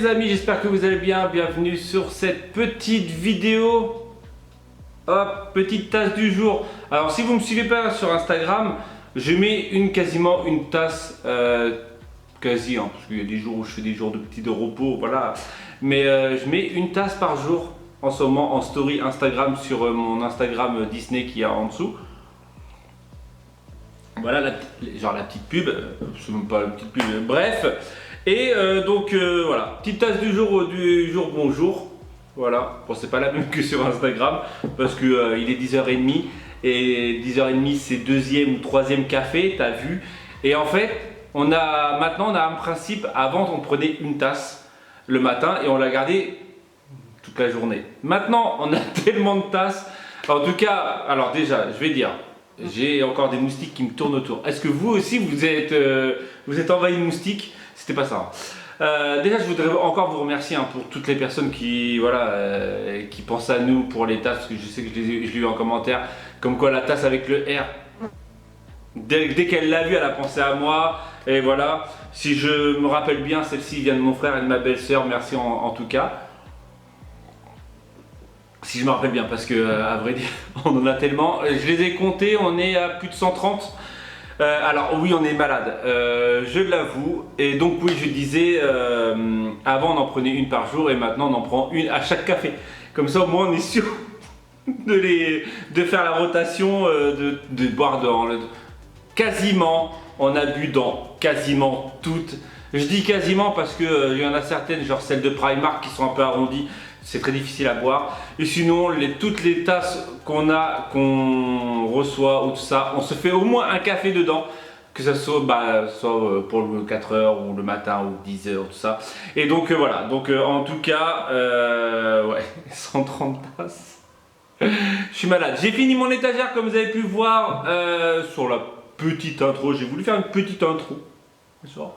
amis, j'espère que vous allez bien. Bienvenue sur cette petite vidéo. Hop, petite tasse du jour. Alors si vous ne me suivez pas sur Instagram, je mets quasiment une tasse, quasi, hein, parce qu'il y a des jours où je fais des jours de repos, voilà. Mais je mets une tasse par jour en ce moment en story Instagram sur mon Instagram Disney qui est en dessous. Voilà, la petite pub, c'est même pas la petite pub, bref. Et voilà, petite tasse du jour, bonjour. Voilà, bon c'est pas la même que sur Instagram parce que il est 10h30 et 10h30 c'est deuxième ou troisième café, t'as vu. Et en fait, maintenant on a un principe, avant on prenait une tasse le matin et on l'a gardé toute la journée. Maintenant on a tellement de tasses, en tout cas, alors déjà je vais dire, j'ai encore des moustiques qui me tournent autour. Est-ce que vous aussi vous êtes envahi de moustiques? C'était pas ça. Déjà, je voudrais encore vous remercier pour toutes les personnes qui pensent à nous pour les tasses, parce que je sais que je l'ai eu en commentaire, comme quoi la tasse avec le R, dès qu'elle l'a vue, elle a pensé à moi. Et voilà, si je me rappelle bien, celle-ci vient de mon frère et de ma belle-sœur. Merci en tout cas. Si je me rappelle bien, parce que à vrai dire, on en a tellement. Je les ai comptés, on est à plus de 130. Alors oui, on est malade, je l'avoue. Et donc oui, je disais, avant on en prenait une par jour et maintenant on en prend une à chaque café. Comme ça au moins on est sûr de faire la rotation, de boire quasiment, on a bu dans quasiment toutes. Je dis quasiment parce que il y en a certaines, genre celles de Primark qui sont un peu arrondies. C'est très difficile à boire. Et sinon, toutes les tasses qu'on reçoit ou tout ça, on se fait au moins un café dedans. Que ça soit, soit pour le 4h ou le matin ou 10h, tout ça. Et donc voilà. Donc en tout cas, ouais, 130 tasses. Je suis malade. J'ai fini mon étagère comme vous avez pu voir sur la petite intro. J'ai voulu faire une petite intro.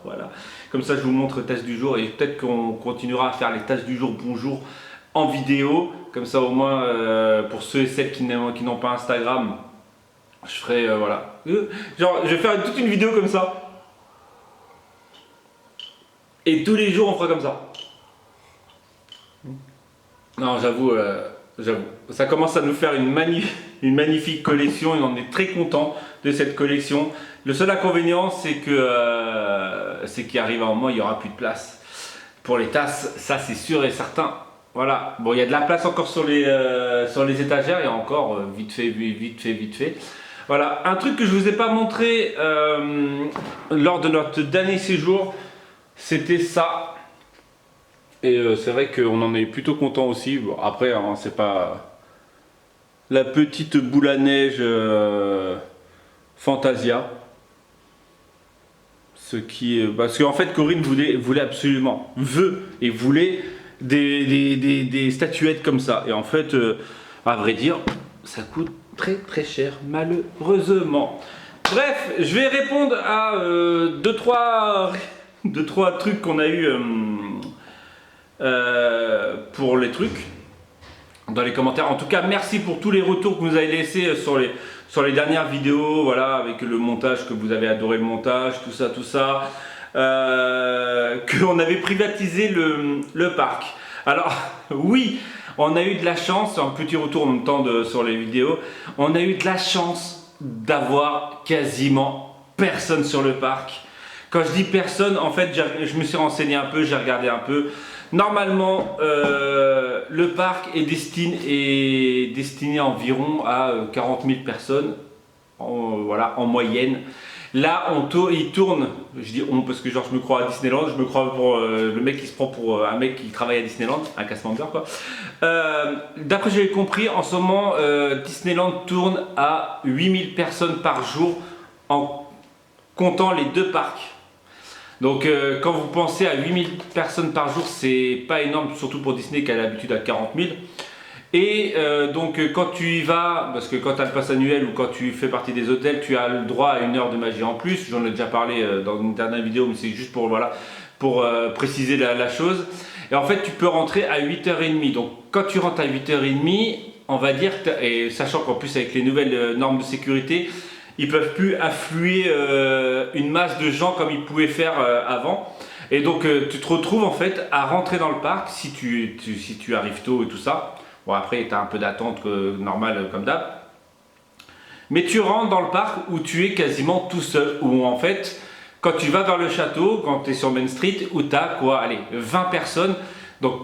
Voilà. Comme ça, je vous montre tasse du jour et peut-être qu'on continuera à faire les tasses du jour. Bonjour. En vidéo, comme ça au moins pour ceux et celles qui n'ont pas Instagram, je ferai voilà. Genre je vais faire toute une vidéo comme ça. Et tous les jours on fera comme ça. Non, j'avoue, ça commence à nous faire une magnifique collection et on est très content de cette collection. Le seul inconvénient c'est qu'il arrive un moment il n'y aura plus de place pour les tasses, ça c'est sûr et certain. Voilà, bon il y a de la place encore sur les étagères et encore vite fait. Voilà, un truc que je vous ai pas montré lors de notre dernier séjour, c'était ça. Et c'est vrai qu'on en est plutôt content aussi. Bon, après, hein, c'est pas la petite boule à neige Fantasia. Parce qu'en fait Corinne voulait absolument, voulait des statuettes comme ça. Et en fait, à vrai dire, ça coûte très cher, malheureusement. Bref, je vais répondre à deux, trois trucs qu'on a eu pour les trucs dans les commentaires. En tout cas, merci pour tous les retours que vous avez laissés sur les dernières vidéos, voilà, avec le montage, que vous avez adoré le montage, tout ça. Qu'on avait privatisé le parc. Alors oui, on a eu de la chance, un petit retour en même temps sur les vidéos, on a eu de la chance d'avoir quasiment personne sur le parc. Quand je dis personne, en fait je me suis renseigné un peu, j'ai regardé un peu. Normalement le parc est destiné environ à 40 000 personnes, voilà, en moyenne. Là, il tourne, je dis on parce que genre je me crois à Disneyland, je me crois pour le mec qui se prend pour un mec qui travaille à Disneyland, un casse-member quoi. D'après ce que j'ai compris, en ce moment, Disneyland tourne à 8000 personnes par jour en comptant les deux parcs. Donc quand vous pensez à 8000 personnes par jour, c'est pas énorme, surtout pour Disney qui a l'habitude à 40 000. Et donc quand tu y vas, parce que quand tu as le pass annuel ou quand tu fais partie des hôtels, tu as le droit à 1 heure de magie en plus. J'en ai déjà parlé dans une dernière vidéo, mais c'est juste pour, voilà, pour préciser la chose. Et en fait tu peux rentrer à 8h30. Donc quand tu rentres à 8h30, on va dire, et sachant qu'en plus avec les nouvelles normes de sécurité, ils peuvent plus affluer une masse de gens comme ils pouvaient faire avant. Et donc tu te retrouves en fait à rentrer dans le parc si si tu arrives tôt et tout ça. Bon après tu as un peu d'attente normal comme d'hab. Mais tu rentres dans le parc où tu es quasiment tout seul. Où en fait quand tu vas vers le château, quand tu es sur Main Street, où tu as quoi, allez, 20 personnes. Donc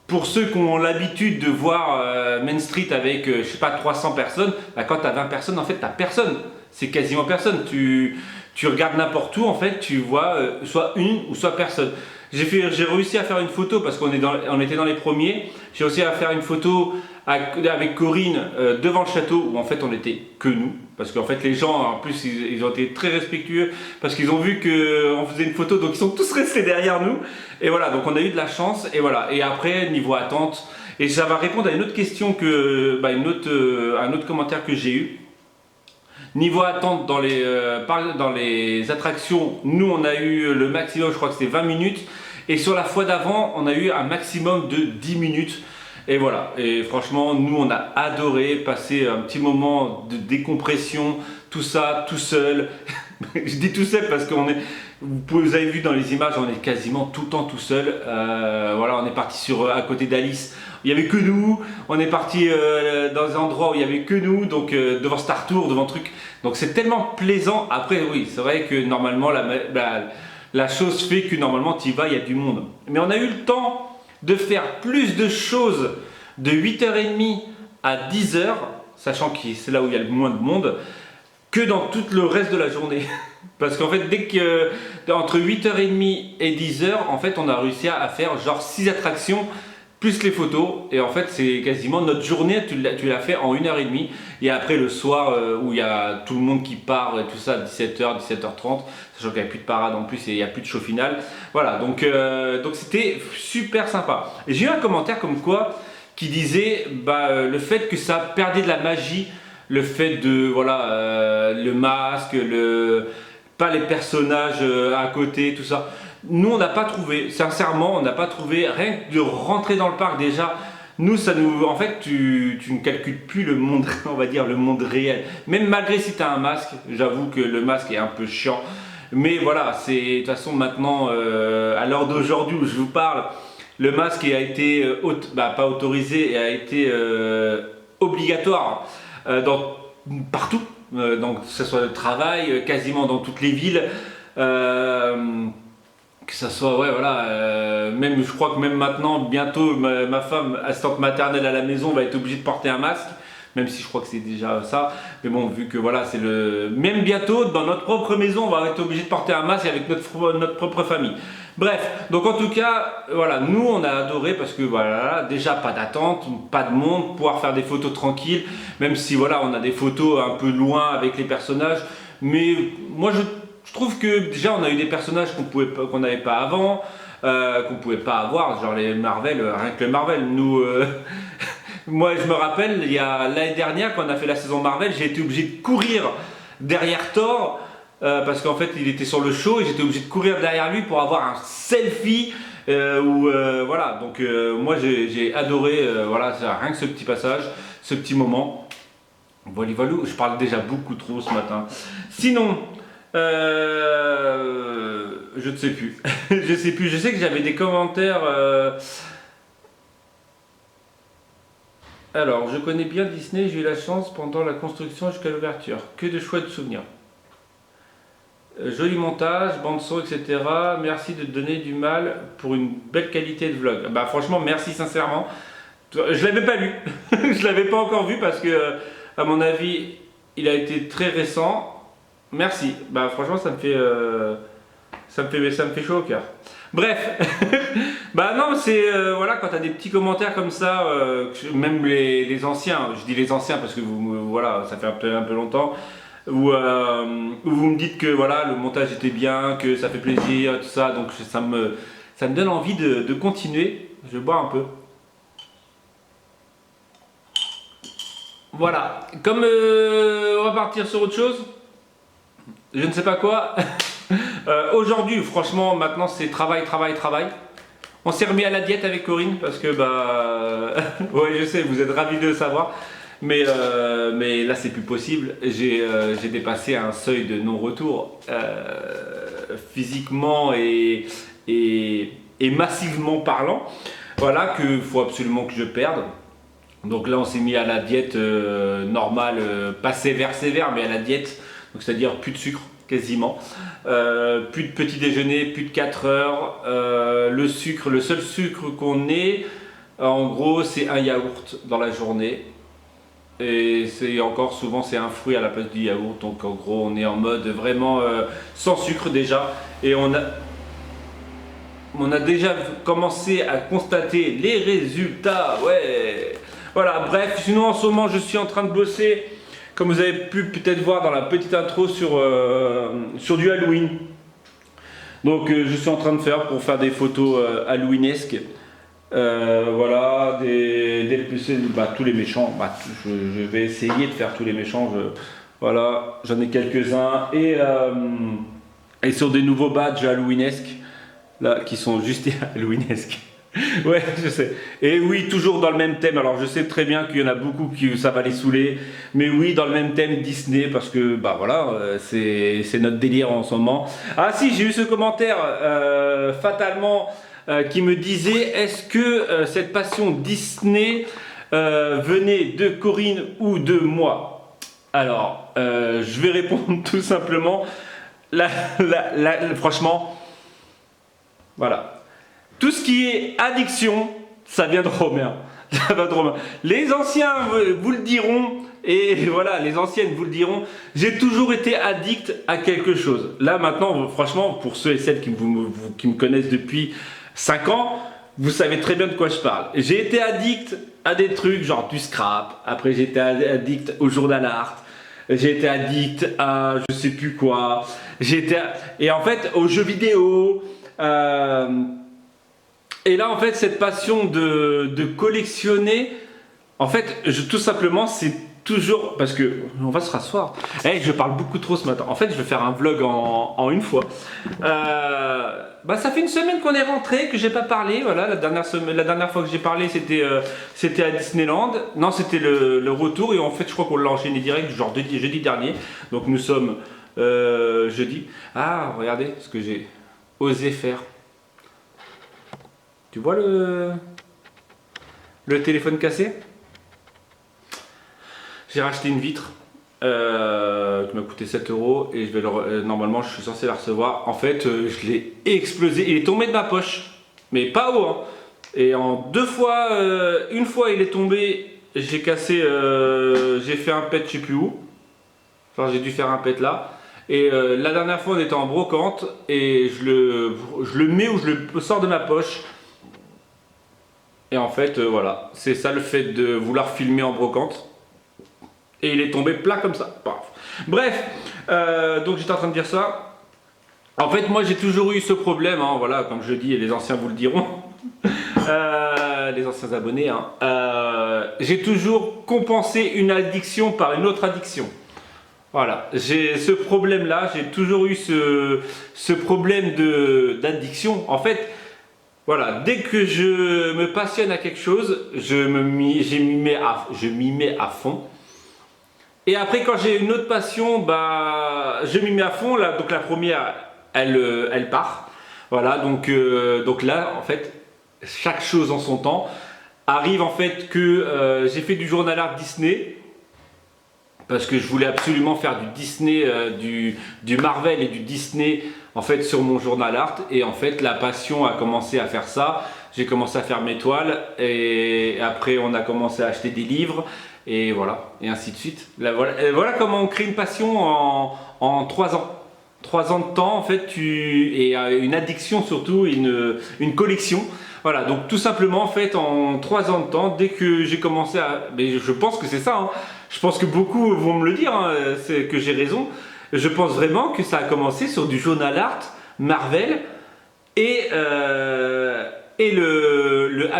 pour ceux qui ont l'habitude de voir Main Street avec, je sais pas, 300 personnes, bah, quand tu as 20 personnes, en fait, tu n'as personne. C'est quasiment personne. Tu regardes n'importe où, en fait, tu vois soit une ou soit personne. J'ai réussi à faire une photo parce on était dans les premiers. J'ai réussi à faire une photo avec Corinne devant le château où en fait on était que nous. Parce qu'en fait les gens en plus ils ont été très respectueux parce qu'ils ont vu qu'on faisait une photo donc ils sont tous restés derrière nous. Et voilà, donc on a eu de la chance et voilà. Et après niveau attente, et ça va répondre à une autre question un autre commentaire que j'ai eu. Niveau attente dans les attractions, nous on a eu le maximum, je crois que c'était 20 minutes. Et sur la fois d'avant, on a eu un maximum de 10 minutes. Et voilà, et franchement, nous on a adoré passer un petit moment de décompression, tout ça, tout seul. Je dis tout seul parce vous avez vu dans les images, on est quasiment tout le temps tout seul. Voilà, on est parti à côté d'Alice. Il n'y avait que nous, on est parti dans un endroit où il n'y avait que nous, donc devant Star Tour, devant truc. Donc c'est tellement plaisant. Après oui, c'est vrai que normalement la chose fait que normalement tu y vas, il y a du monde. Mais on a eu le temps de faire plus de choses de 8h30 à 10h, sachant que c'est là où il y a le moins de monde, que dans tout le reste de la journée. Parce qu'en fait, dès que entre 8h30 et 10h, en fait, on a réussi à faire genre 6 attractions plus les photos. Et en fait, c'est quasiment notre journée, tu l'as fait en 1h30. Et après, le soir, où il y a tout le monde qui part et tout ça, 17h, 17h30, sachant qu'il n'y a plus de parade en plus et il n'y a plus de show final. Voilà, donc c'était super sympa. Et j'ai eu un commentaire comme quoi qui disait le fait que ça perdait de la magie, le fait de, voilà, le masque, pas les personnages à côté, tout ça. Nous, on n'a pas trouvé, sincèrement, on n'a pas trouvé, rien que de rentrer dans le parc déjà, nous, en fait, tu ne calcules plus le monde, on va dire, le monde réel. Même malgré si tu as un masque, j'avoue que le masque est un peu chiant. Mais voilà, c'est, de toute façon, maintenant, à l'heure d'aujourd'hui où je vous parle, le masque a été, pas autorisé, a été obligatoire partout. Donc, que ce soit le travail, quasiment dans toutes les villes. Que ça soit, ouais, voilà, même je crois que même maintenant, bientôt, ma femme, assistante maternelle à la maison, va être obligée de porter un masque, même si je crois que c'est déjà ça. Mais bon, vu que voilà, c'est même bientôt, dans notre propre maison, on va être obligé de porter un masque avec notre propre famille. Bref, donc en tout cas, voilà, nous on a adoré parce que voilà, déjà pas d'attente, pas de monde, pouvoir faire des photos tranquilles, même si voilà, on a des photos un peu loin avec les personnages. Mais moi je trouve que déjà on a eu des personnages qu'on n'avait pas avant, qu'on pouvait pas avoir, genre les Marvel, rien que le Marvel. Nous, moi je me rappelle, il y a l'année dernière quand on a fait la saison Marvel, j'ai été obligé de courir derrière Thor parce qu'en fait il était sur le show et j'étais obligé de courir derrière lui pour avoir un selfie. Voilà, donc moi j'ai adoré, voilà, rien que ce petit passage, ce petit moment. Voilà, je parle déjà beaucoup trop ce matin. Sinon. Je ne sais plus. Je sais plus. Je sais que j'avais des commentaires. Alors, je connais bien Disney. J'ai eu la chance pendant la construction jusqu'à l'ouverture. Que de chouettes souvenirs. Joli montage, bande son, etc. Merci de te donner du mal pour une belle qualité de vlog. Bah franchement, merci sincèrement. Je l'avais pas lu. Je l'avais pas encore vu parce que, à mon avis, il a été très récent. Merci, bah franchement ça me fait chaud au cœur. Bref, bah non c'est voilà, quand tu as des petits commentaires comme ça, même les anciens, je dis les anciens parce que voilà, ça fait un peu longtemps, où vous me dites que voilà le montage était bien, que ça fait plaisir, tout ça, donc ça me donne envie de continuer. Je vais boire un peu. Voilà, comme on va partir sur autre chose. Je ne sais pas quoi. Aujourd'hui, franchement, maintenant c'est travail. On s'est remis à la diète avec Corinne parce que ouais, je sais, vous êtes ravis de le savoir, mais là c'est plus possible. J'ai dépassé un seuil de non-retour physiquement et et massivement parlant. Voilà, qu'il faut absolument que je perde. Donc là on s'est mis à la diète normale, pas sévère, mais à la diète, donc c'est-à-dire plus de sucre quasiment, plus de petit déjeuner, plus de 4 heures, le sucre, le seul sucre qu'on ait, en gros c'est un yaourt dans la journée, et c'est encore souvent c'est un fruit à la place du yaourt, donc en gros on est en mode vraiment sans sucre déjà, et on a déjà commencé à constater les résultats, ouais. Voilà, bref, sinon en ce moment je suis en train de bosser, comme vous avez pu peut-être voir dans la petite intro, sur du Halloween. Donc je suis en train de pour faire des photos halloweenesques. Voilà, tous les méchants, je vais essayer de faire tous les méchants, voilà, j'en ai quelques-uns. Et sur des nouveaux badges halloweenesques, là, qui sont juste halloweenesques. Ouais, je sais. Et oui, toujours dans le même thème. Alors, je sais très bien qu'il y en a beaucoup qui ça va les saouler, mais oui, dans le même thème Disney, parce que bah voilà, c'est notre délire en ce moment. Ah si, j'ai eu ce commentaire fatalement qui me disait est-ce que cette passion Disney venait de Corinne ou de moi? Alors, je vais répondre tout simplement. Franchement, voilà. Tout ce qui est addiction, ça vient de Romain. Ça va de Romain. Les anciens vous le diront, et voilà, les anciennes vous le diront, j'ai toujours été addict à quelque chose. Là maintenant, franchement, pour ceux et celles qui me connaissent depuis 5 ans, vous savez très bien de quoi je parle. J'ai été addict à des trucs genre du scrap, après j'ai été addict au journal art, j'ai été addict à je sais plus quoi, et en fait aux jeux vidéo. Et là, en fait, cette passion de collectionner, en fait, tout simplement, c'est toujours... Parce que, on va se rasseoir. Je parle beaucoup trop ce matin. En fait, je vais faire un vlog en une fois. Ça fait une semaine qu'on est rentré, que j'ai pas parlé. Voilà, la dernière fois que j'ai parlé, c'était à Disneyland. Non, c'était le retour. Et en fait, je crois qu'on l'a enchaîné direct, genre jeudi dernier. Donc, nous sommes jeudi. Ah, regardez ce que j'ai osé faire. Tu vois le téléphone cassé? J'ai racheté une vitre qui m'a coûté 7 € et normalement je suis censé la recevoir. En fait, je l'ai explosé. Il est tombé de ma poche, mais pas haut, hein. Et en 2 fois, une fois il est tombé, j'ai cassé, j'ai fait un pet je sais plus où. Enfin, j'ai dû faire un pet là. Et la dernière fois on était en brocante et je le mets ou je le sors de ma poche. Et en fait, voilà, c'est ça le fait de vouloir filmer en brocante. Et il est tombé plat comme ça. Bref, donc j'étais en train de dire ça. En fait, moi j'ai toujours eu ce problème, hein, voilà, comme je dis, et les anciens vous le diront. Les anciens abonnés, hein. J'ai toujours compensé une addiction par une autre addiction. Voilà, j'ai ce problème-là, j'ai toujours eu ce problème d'addiction. En fait, voilà, dès que je me passionne à quelque chose, je m'y mets à fond. Et après, quand j'ai une autre passion, je m'y mets à fond. Là, donc la première, elle part. Voilà, donc là, en fait, chaque chose en son temps. Arrive en fait que j'ai fait du journal art Disney. Parce que je voulais absolument faire du Disney, du Marvel et du Disney en fait sur mon journal art, et en fait la passion a commencé à faire ça. J'ai commencé à faire mes toiles et après on a commencé à acheter des livres et voilà, et ainsi de suite. Là, voilà comment on crée une passion en 3 ans. 3 ans de temps en fait, et une addiction surtout, une collection. Voilà, donc tout simplement en fait en 3 ans de temps, dès que j'ai commencé mais je pense que c'est ça, hein. Je pense que beaucoup vont me le dire, hein, c'est que j'ai raison. Je pense vraiment que ça a commencé sur du journal art, Marvel et le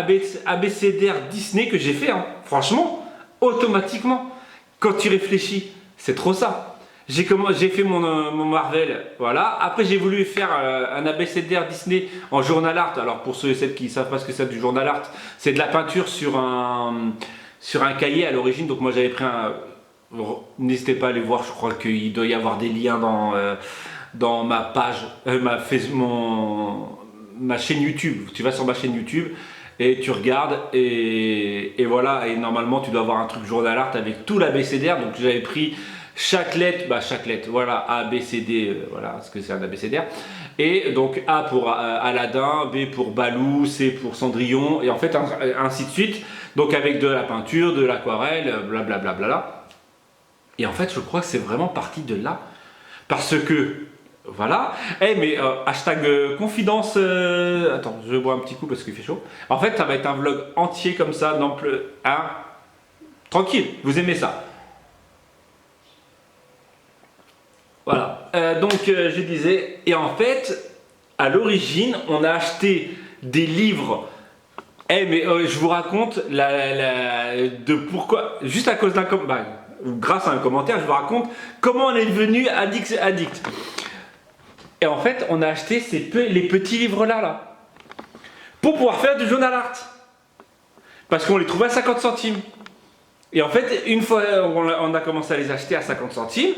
abécédaire Disney que j'ai fait, hein. Franchement, automatiquement, quand tu réfléchis, c'est trop ça. J'ai fait mon Marvel, voilà. Après, j'ai voulu faire un abécédaire Disney en journal art. Alors, pour ceux et celles qui ne savent pas ce que c'est du journal art, c'est de la peinture sur un cahier à l'origine. Donc, moi, j'avais pris n'hésitez pas à aller voir, je crois qu'il doit y avoir des liens dans ma page, ma chaîne YouTube. Tu vas sur ma chaîne YouTube et tu regardes et voilà. Et normalement, tu dois avoir un truc journal art avec tout l'abécédaire. Donc j'avais pris chaque lettre, voilà, A, B, C, D, voilà, ce que c'est un abécédaire. Et donc A pour Aladdin, B pour Balou, C pour Cendrillon, et en fait ainsi de suite. Donc avec de la peinture, de l'aquarelle, blablabla. Et en fait, je crois que c'est vraiment parti de là. Parce que, voilà. Mais hashtag confidence. Attends, je bois un petit coup parce qu'il fait chaud. En fait, ça va être un vlog entier comme ça, tranquille, vous aimez ça. Voilà, donc je disais, et en fait, à l'origine, on a acheté des livres. Mais je vous raconte de pourquoi, juste à cause d'un commentaire, grâce à un commentaire, je vous raconte comment on est devenu addict. Et en fait, on a acheté les petits livres là, pour pouvoir faire du journal art. Parce qu'on les trouvait à 50 centimes. Et en fait, une fois on a commencé à les acheter à 50 centimes,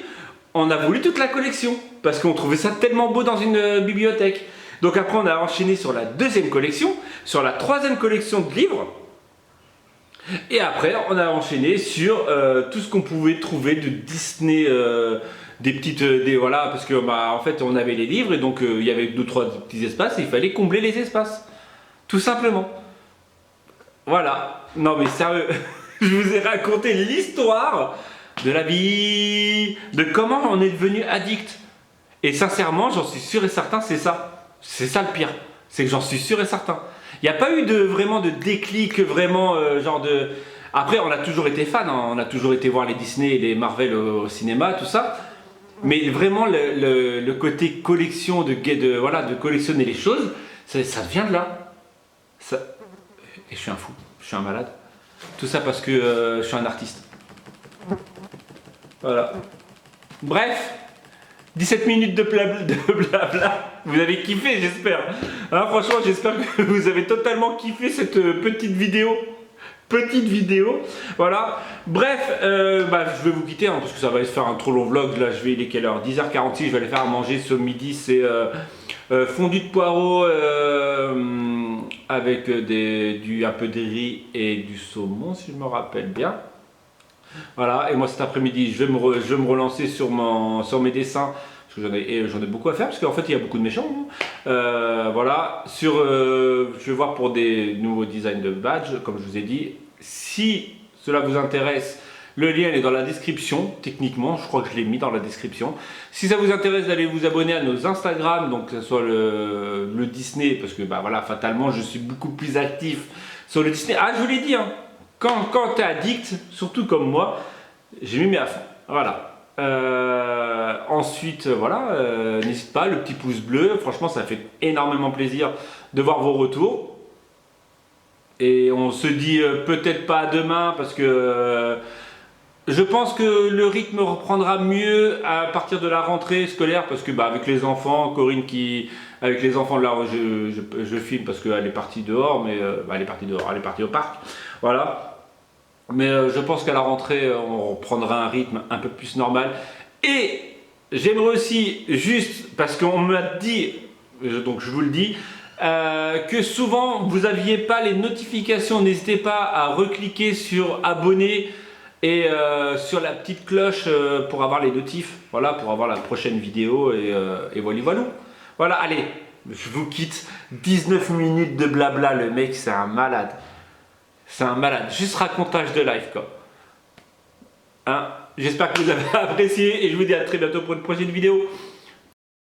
on a voulu toute la collection, parce qu'on trouvait ça tellement beau dans une bibliothèque. Donc après on a enchaîné sur la deuxième collection, sur la troisième collection de livres, et après on a enchaîné sur tout ce qu'on pouvait trouver de Disney, voilà, parce que en fait on avait les livres, et donc il y avait 2-3 petits espaces, et il fallait combler les espaces, tout simplement. Voilà, non mais sérieux, je vous ai raconté l'histoire de la vie, de comment on est devenu addict. Et sincèrement, j'en suis sûr et certain, c'est ça. C'est ça le pire. C'est que j'en suis sûr et certain. Il n'y a pas eu vraiment de déclic, vraiment genre de... Après, on a toujours été fan, hein. On a toujours été voir les Disney et les Marvel au cinéma, tout ça. Mais vraiment, le côté collection, de collectionner les choses, ça vient de là. Et je suis un fou, je suis un malade. Tout ça parce que je suis un artiste. Voilà. Bref, 17 minutes de blabla. Vous avez kiffé, j'espère. Hein, franchement, j'espère que vous avez totalement kiffé cette petite vidéo. Voilà. Bref, je vais vous quitter, hein, parce que ça va se faire un trop long vlog. Là, il est quelle heure? 10h46, je vais aller faire à manger ce midi. C'est fondu de poireaux avec un peu de riz et du saumon, si je me rappelle bien. Voilà, et moi cet après-midi, je vais me relancer sur mes dessins, parce que j'en ai beaucoup à faire, parce qu'en fait il y a beaucoup de méchants. Voilà, je vais voir pour des nouveaux designs de badge, comme je vous ai dit. Si cela vous intéresse, le lien est dans la description, techniquement, je crois que je l'ai mis dans la description. Si ça vous intéresse d'aller vous abonner à nos Instagram, donc que ce soit le Disney, parce que voilà, fatalement je suis beaucoup plus actif sur le Disney. Ah, je vous l'ai dit, hein. Quand tu es addict, surtout comme moi, j'ai mis à fond. Voilà. Ensuite, voilà, n'hésite pas, le petit pouce bleu. Franchement, ça fait énormément plaisir de voir vos retours. Et on se dit peut-être pas demain, parce que je pense que le rythme reprendra mieux à partir de la rentrée scolaire, parce que avec les enfants, Corinne avec les enfants là, je filme parce qu'elle est partie dehors, mais elle est partie au parc. Voilà. Mais je pense qu'à la rentrée, on reprendra un rythme un peu plus normal. Et j'aimerais aussi, juste parce qu'on m'a dit, donc je vous le dis, que souvent vous n'aviez pas les notifications. N'hésitez pas à recliquer sur abonner et sur la petite cloche pour avoir les notifs. Voilà, pour avoir la prochaine vidéo et voilà. Voilà, allez, je vous quitte. 19 minutes de blabla, le mec c'est un malade. C'est un malade, juste racontage de live quoi. Hein, j'espère que vous avez apprécié et je vous dis à très bientôt pour une prochaine vidéo.